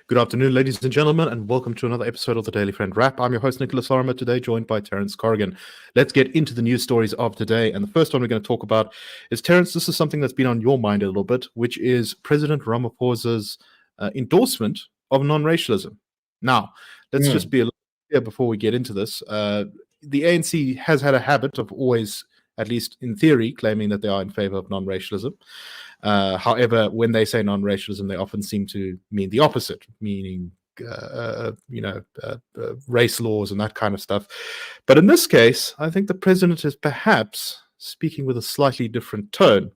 Good afternoon, ladies and gentlemen, and welcome to another episode of the Daily Friend Wrap. I'm your host, Lorimer, today joined by Terence Corrigan. Let's get into the news stories of today. And the first one we're going to talk about is, Terence, this is something that's been on your mind a little bit, which is President Ramaphosa's endorsement of non-racialism. Now, let's just be a little clear before we get into this. The ANC has had a habit of always, at least in theory, claiming that they are in favor of non-racialism. However, when they say non-racialism, they often seem to mean the opposite, meaning race laws and that kind of stuff. But in this case, I think the president is perhaps speaking with a slightly different tone.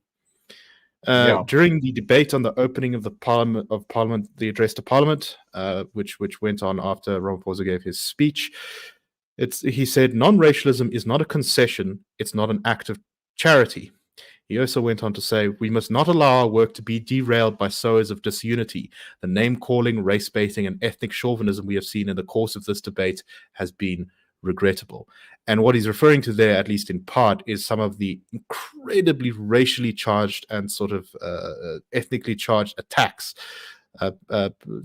During the debate on the opening of the Parliament, the address to Parliament, which went on after Ramaphosa gave his speech, he said, "Non-racialism is not a concession; it's not an act of charity." He also went on to say, "We must not allow our work to be derailed by sowers of disunity. The name-calling, race-baiting, and ethnic chauvinism we have seen in the course of this debate has been regrettable." And what he's referring to there, at least in part, is some of the incredibly racially charged and sort of ethnically charged attacks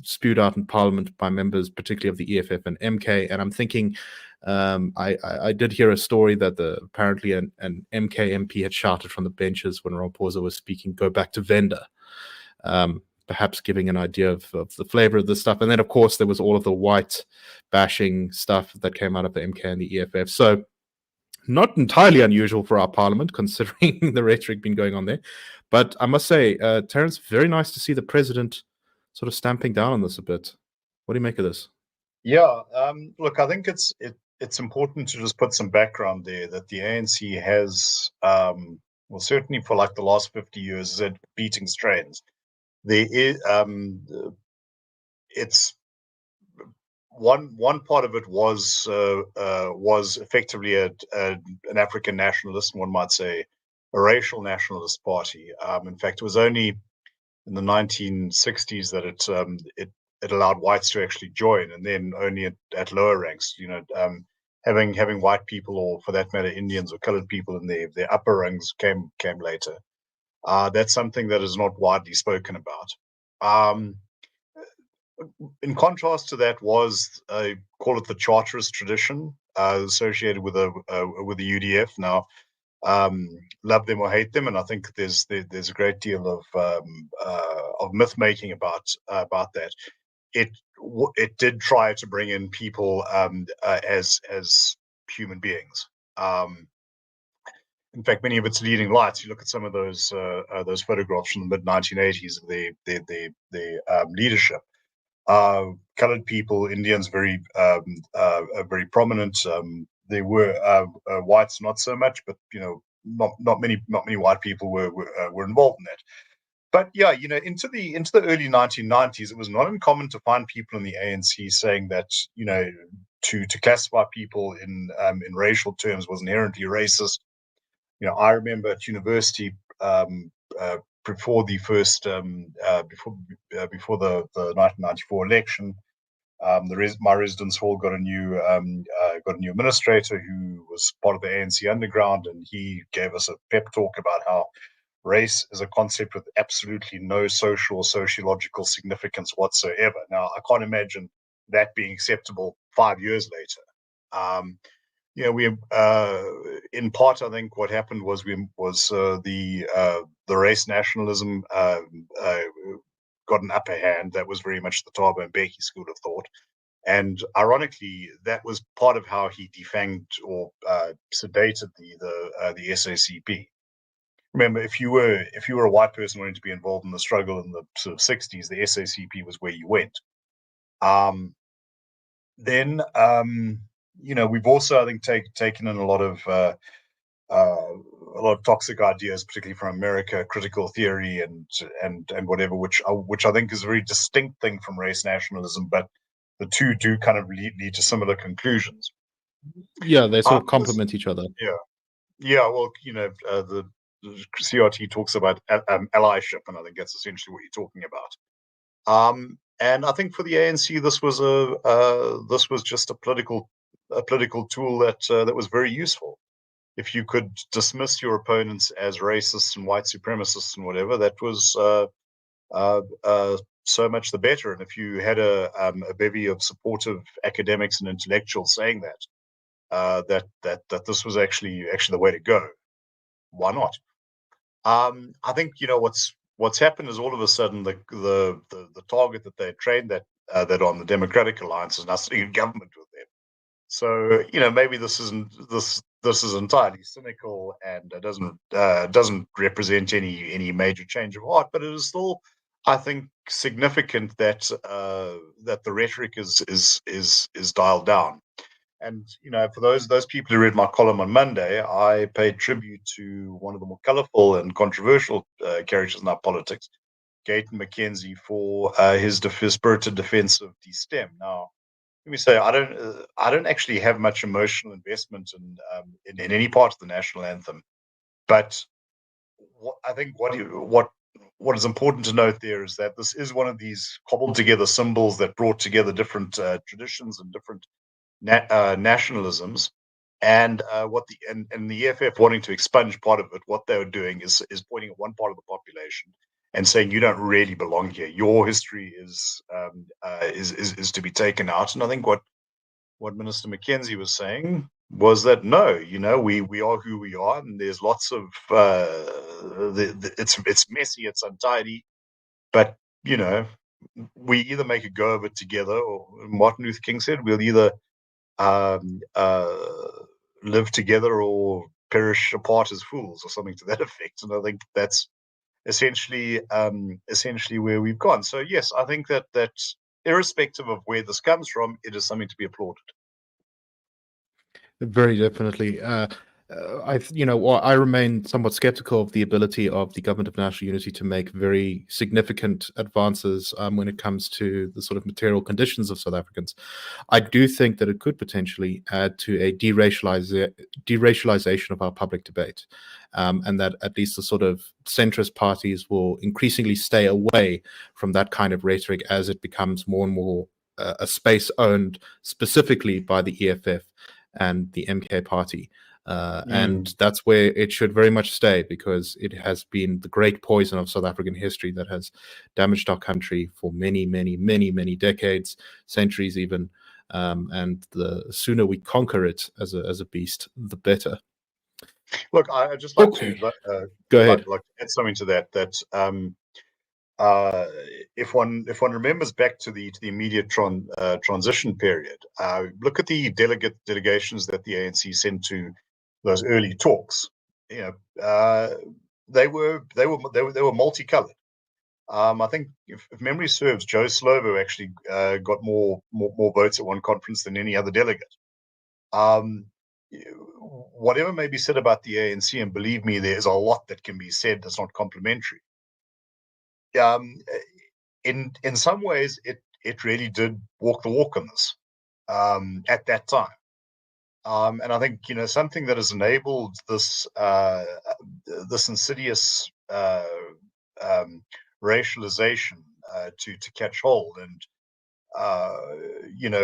spewed out in Parliament by members, particularly of the EFF and MK. And I'm thinking, I did hear a story that apparently an MK MP had shouted from the benches when Ramaphosa was speaking, "Go back to vendor," perhaps giving an idea of the flavor of this stuff. And then, of course, there was all of the white bashing stuff that came out of the MK and the EFF. So not entirely unusual for our Parliament, considering the rhetoric been going on there. But I must say, Terence, very nice to see the president sort of stamping down on this a bit. What do you make of this? Yeah, look, I think it's important to just put some background there that the ANC has, well, certainly for like the last 50 years, is at beating strains. There is, it's one part of it was effectively an African nationalist, one might say, a racial nationalist party. In fact, it was only in the 1960s that it allowed whites to actually join, and then only at lower ranks. Having white people, or for that matter, Indians or colored people in their upper ranks came later. That's something that is not widely spoken about. In contrast to that was, call it the Charterist tradition associated with the UDF. Now, love them or hate them, and I think there's a great deal of myth making about that. It did try to bring in people as human beings. In fact, many of its leading lights, you look at some of those photographs from the mid 1980s of the leadership. Colored people, Indians, very prominent. There were whites, not so much, but not many white people were involved in that. But yeah, into the early 1990s, it was not uncommon to find people in the ANC saying that to classify people in racial terms was inherently racist. I remember at university, before the first before the 1994 election, my residence hall got a new administrator who was part of the ANC underground, and he gave us a pep talk about how race is a concept with absolutely no social or sociological significance whatsoever. Now, I can't imagine that being acceptable 5 years later. We in part, I think what happened was the race nationalism got an upper hand. That was very much the Thabo Mbeki school of thought, and ironically, that was part of how he defanged or sedated the SACP. Remember, if you were a white person wanting to be involved in the struggle in the sort of 60s, the SACP was where you went. Then we've also, I think, taken in a lot of toxic ideas, particularly from America, critical theory and whatever, which I think is a very distinct thing from race nationalism, but the two do kind of lead to similar conclusions. Yeah, they sort of complement each other. Yeah. Well, the CRT talks about allyship, and I think that's essentially what you're talking about. And I think for the ANC, this was just a political tool that was very useful. If you could dismiss your opponents as racists and white supremacists and whatever, that was so much the better. And if you had a bevy of supportive academics and intellectuals saying that this was actually the way to go, why not? I think what's happened is all of a sudden the target that they trained that on, the Democratic Alliance, is now sitting in government with them. So maybe this is entirely cynical and doesn't represent any major change of heart, but it is still, I think, significant that that the rhetoric is dialed down. And for those people who read my column on Monday, I paid tribute to one of the more colourful and controversial characters in our politics, Gayton McKenzie, for his spirited defence of destem. Now, let me say, I don't actually have much emotional investment in any part of the national anthem, but I think what is important to note there is that this is one of these cobbled together symbols that brought together different traditions and different nationalisms, and the EFF wanting to expunge part of it. What they were doing is pointing at one part of the population and saying, you don't really belong here. Your history is to be taken out. And I think what Minister McKenzie was saying was that no, we are who we are, and there's lots of it's messy, it's untidy, but we either make a go of it together, or Martin Luther King said, we'll either live together or perish apart as fools, or something to that effect. And I think that's essentially where we've gone. So yes, I think that irrespective of where this comes from, it is something to be applauded. Very definitely. I remain somewhat skeptical of the ability of the Government of National Unity to make very significant advances when it comes to the sort of material conditions of South Africans. I do think that it could potentially add to a deracialization of our public debate, and that at least the sort of centrist parties will increasingly stay away from that kind of rhetoric as it becomes more and more a space owned specifically by the EFF and the MK party. And that's where it should very much stay, because it has been the great poison of South African history that has damaged our country for many, many, many, many decades, centuries even. And the sooner we conquer it as a beast, the better. Look, I just like to go ahead. Like add something to that. If one remembers back to the immediate transition period, look at the delegations that the ANC sent to those early talks. They were multicolored. I think if memory serves, Joe Slovo actually got more votes at one conference than any other delegate. Whatever may be said about the ANC, and believe me, there's a lot that can be said that's not complimentary. In some ways, it really did walk the walk on this at that time. And I think something that has enabled this this insidious racialization to catch hold, and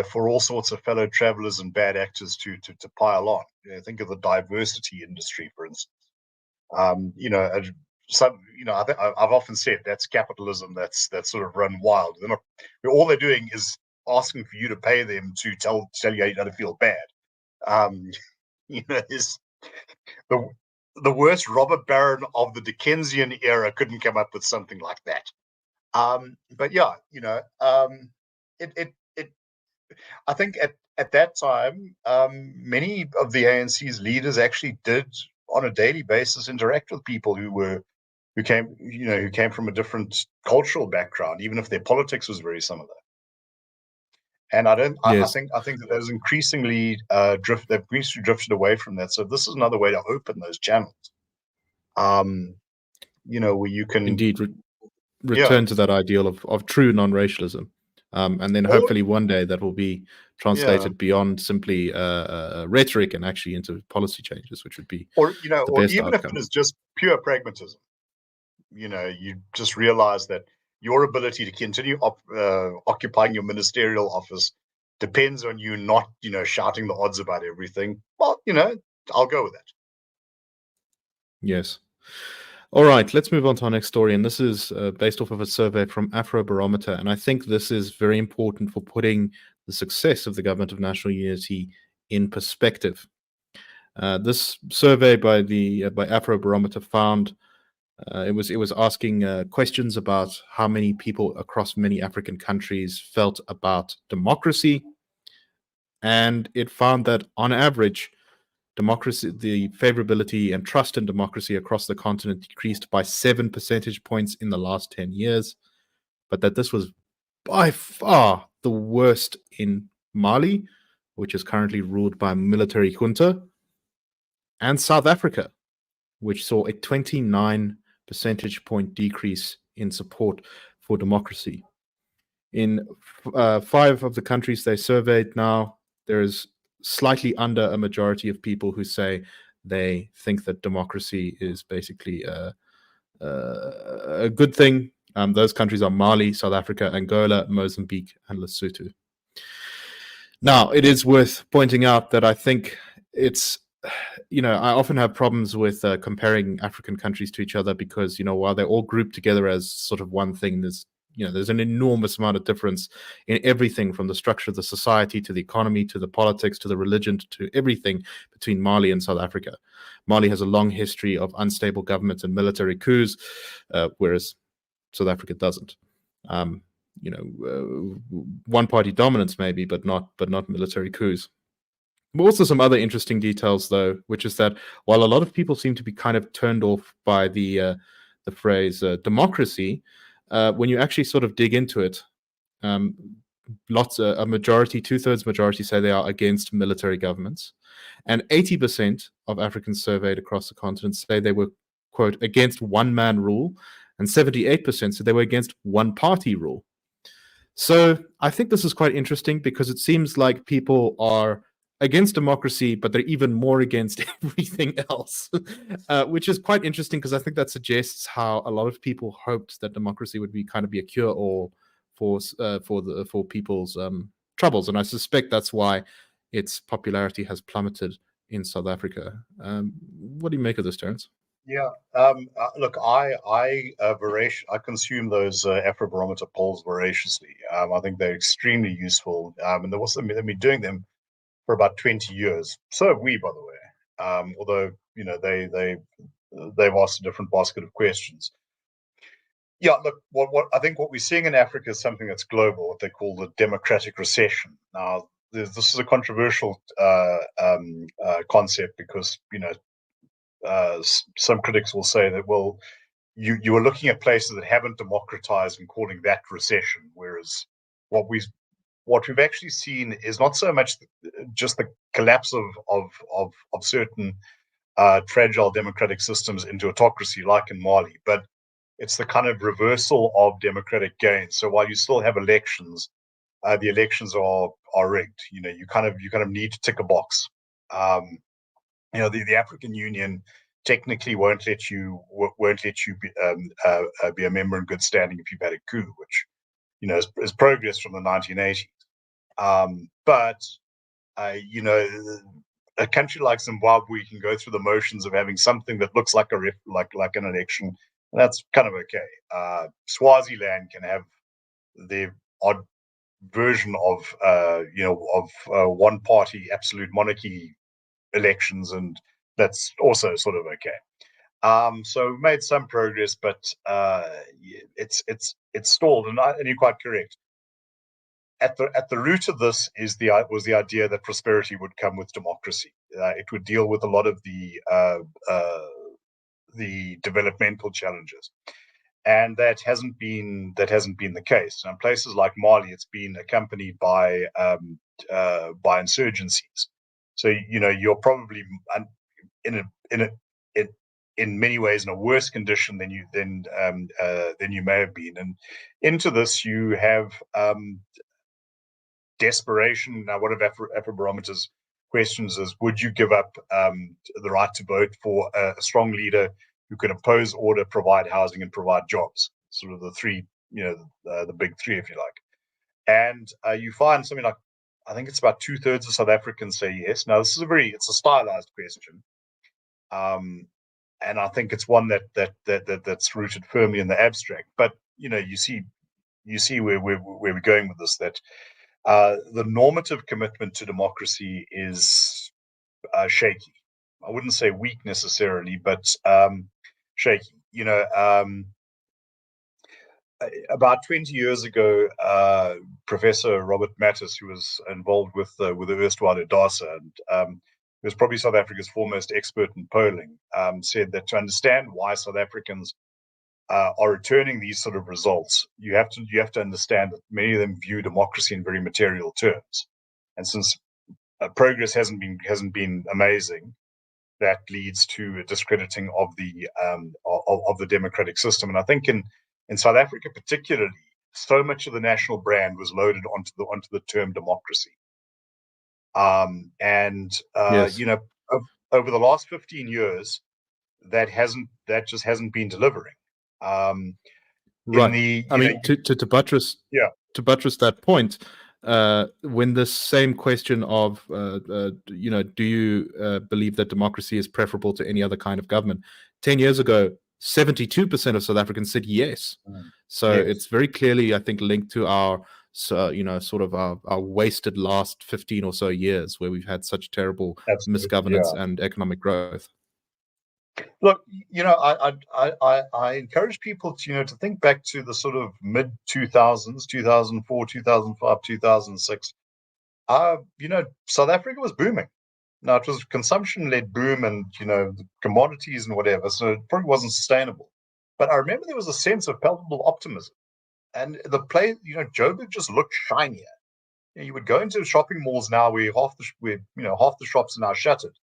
for all sorts of fellow travelers and bad actors to pile on. Think of the diversity industry, for instance. I've often said that's capitalism that's sort of run wild. All they're doing is asking for you to pay them to tell you how you don't feel bad. Is the worst robber baron of the Dickensian era couldn't come up with something like that. But yeah, I think at that time, many of the ANC's leaders actually did, on a daily basis, interact with people who came from a different cultural background, even if their politics was very similar. And Yes. I think that those increasingly drifted away from that. So this is another way to open those channels. Where you can indeed return to that ideal of true non-racialism. And then hopefully one day that will be translated beyond simply rhetoric and actually into policy changes, which would be or even outcome. If it is just pure pragmatism. You just realize that your ability to continue occupying your ministerial office depends on you not, shouting the odds about everything. Well, I'll go with that. Yes. All right, let's move on to our next story. And this is based off of a survey from Afrobarometer. And I think this is very important for putting the success of the Government of National Unity in perspective. This survey by Afrobarometer found it was asking questions about how many people across many African countries felt about democracy, and it found that on average, the favorability and trust in democracy across the continent decreased by 7 percentage points in the last 10 years, but that this was by far the worst in Mali, which is currently ruled by a military junta, and South Africa, which saw a 29 percentage point decrease in support for democracy. In 5 of the countries they surveyed now, there is slightly under a majority of people who say they think that democracy is basically a good thing. Those countries are Mali, South Africa, Angola, Mozambique, and Lesotho. Now, it is worth pointing out that I think it's, I often have problems with comparing African countries to each other because, while they're all grouped together as sort of one thing, there's an enormous amount of difference in everything from the structure of the society to the economy to the politics to the religion to everything between Mali and South Africa. Mali has a long history of unstable governments and military coups, whereas South Africa doesn't. One-party dominance maybe, but not military coups. Also, some other interesting details, though, which is that while a lot of people seem to be kind of turned off by the phrase democracy, when you actually sort of dig into it, a majority, 2/3 majority say they are against military governments, and 80% of Africans surveyed across the continent say they were, quote, against one-man rule, and 78% said they were against one-party rule. So I think this is quite interesting because it seems like people are against democracy, but they're even more against everything else, which is quite interesting because I think that suggests how a lot of people hoped that democracy would be kind of be a cure-all for people's troubles, and I suspect that's why its popularity has plummeted in South Africa. What do you make of this, Terence? Yeah, look, I consume those Afrobarometer polls voraciously. I think they're extremely useful, and they've been doing them for about 20 years. So have we, by the way. Although they've asked a different basket of questions. Yeah, look, what I think what we're seeing in Africa is something that's global, what they call the democratic recession. Now, this is a controversial concept because some critics will say that, well, you are looking at places that haven't democratized and calling that recession, whereas what we've actually seen is not so much just the collapse of certain fragile democratic systems into autocracy, like in Mali, but it's the kind of reversal of democratic gains. So while you still have elections, the elections are rigged. You kind of need to tick a box. The African Union technically won't let you be a member in good standing if you've had a coup, which is progress from the 1980s. But a country like Zimbabwe can go through the motions of having something that looks like like an election, and that's kind of okay. Swaziland can have the odd version of one-party absolute monarchy elections, and that's also sort of okay. So we've made some progress, but it's stalled, and you're quite correct. At the root of this was the idea that prosperity would come with democracy. It would deal with a lot of the developmental challenges, and that hasn't been the case. In places like Mali, it's been accompanied by insurgencies. So you're probably in many ways in a worse condition than you may have been. And into this you have desperation. Now, one of Afrobarometer's questions is: would you give up the right to vote for a strong leader who can impose order, provide housing, and provide jobs? Sort of the three, the big three, if you like. And you find something like, I think it's about 2/3 of South Africans say yes. Now, it's a stylized question. I think it's one that's rooted firmly in the abstract. But you see where we're going with this. That the normative commitment to democracy is shaky. I wouldn't say weak necessarily, but shaky. About 20 years ago, Professor Robert Mattis, who was involved with the erstwhile IDASA, and he was probably South Africa's foremost expert in polling, said that to understand why South Africans are returning these sort of results, you have to understand that many of them view democracy in very material terms, and since progress hasn't been amazing, that leads to a discrediting of the democratic system. And I think in South Africa particularly, so much of the national brand was loaded onto the term democracy. Yes. Over the last 15 years, that just hasn't been delivering. Right. To buttress that point, when the same question of do you believe that democracy is preferable to any other kind of government? 10 years ago, 72% of South Africans said yes. So yes. It's very clearly, I think, linked to our sort of our wasted last 15 or so years where we've had such terrible misgovernance and economic growth. Look, I encourage people to think back to the sort of mid 2000s, 2004, 2005, 2006. South Africa was booming. Now it was consumption-led boom, and the commodities and whatever, so it probably wasn't sustainable. But I remember there was a sense of palpable optimism, and the place, Joburg just looked shinier. You would go into shopping malls now where half the shops are now shuttered.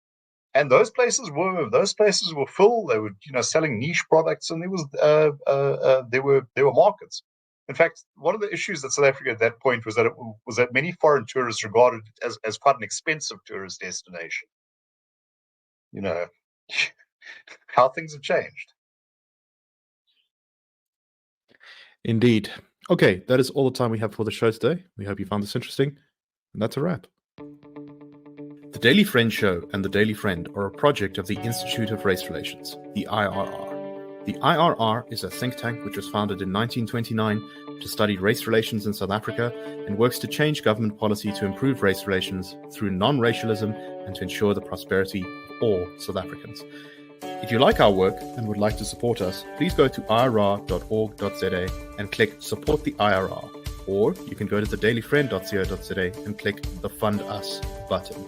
And those places were full. They were, selling niche products, and there were markets. In fact, one of the issues that South Africa at that point was that many foreign tourists regarded it as quite an expensive tourist destination. How things have changed. Indeed. Okay, that is all the time we have for the show today. We hope you found this interesting, and that's a wrap. The Daily Friend Show and The Daily Friend are a project of the Institute of Race Relations, the IRR. The IRR is a think tank which was founded in 1929 to study race relations in South Africa and works to change government policy to improve race relations through non-racialism and to ensure the prosperity of all South Africans. If you like our work and would like to support us, please go to irr.org.za and click Support the IRR, or you can go to thedailyfriend.co.za and click the Fund Us button.